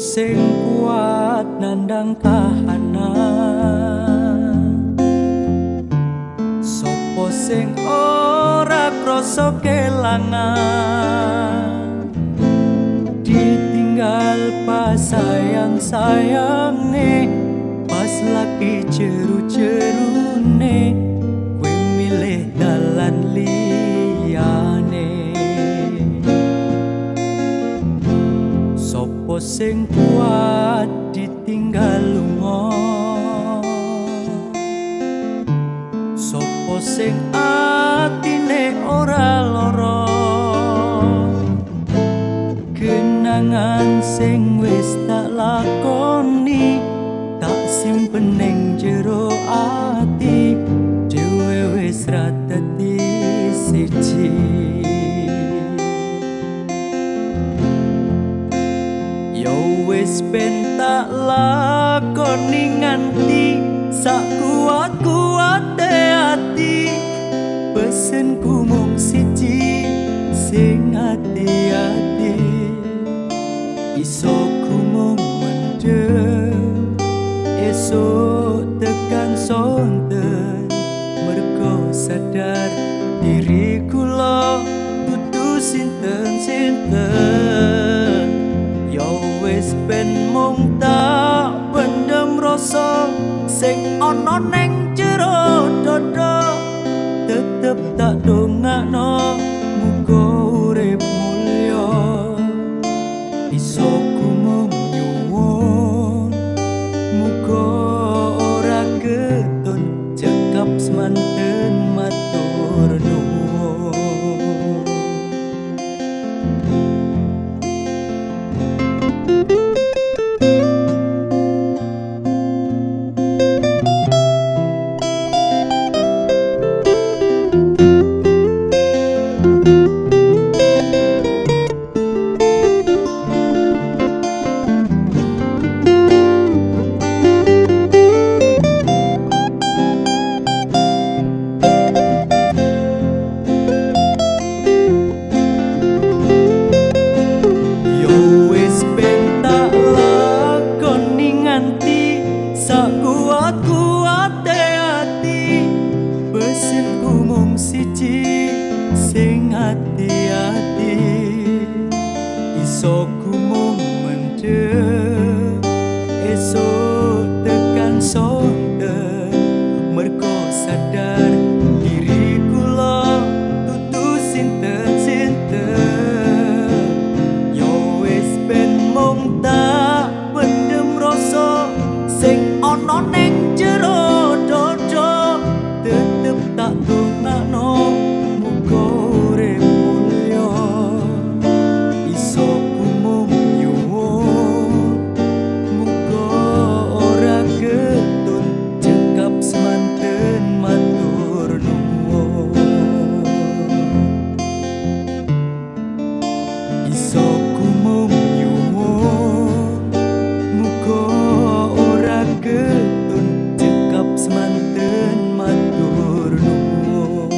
sing kuat nandang kahanan, sopo sing ora krasa kelangan, ditinggal pas sayang-sayange, pas lagi jeru-jerune, kowe milih dalan liyane. Sopo sing kuat ditinggal lunga, sopo sing atine ora lara, kenangan sing wis tak lakoni tak simpen ning jero ati, dhewe wis ra dadi siji. Wis ben tak lakoni nganti sak kuat-kuate ati, pesenku mung siji sing ati-ati, iso ku mung mendem esuk tekan sonten, mergo sadar diri kula dudu sinten-sinten. Wis ben mung tak pendem rasa sing ana ning jero dada, tetep tak dongakno muga urip mulya, iso ku mung nyuwun muga ora ketun cekap semanten matur nuwun. Siji sing ati-ati, iso ku mung mendem esuk tekan sonten, mergo sadar diri kula dudu sinten-sinten. Yo wis ben mung tak pendem rasa sing ana ning jero dada, tetep tak dongakno muga urip mulya, iso ku mung nyuwun muga ora ketun cekap semanten matur nuwun, iso ku mung nyuwun muga ora ketun cekap semanten matur nuwun.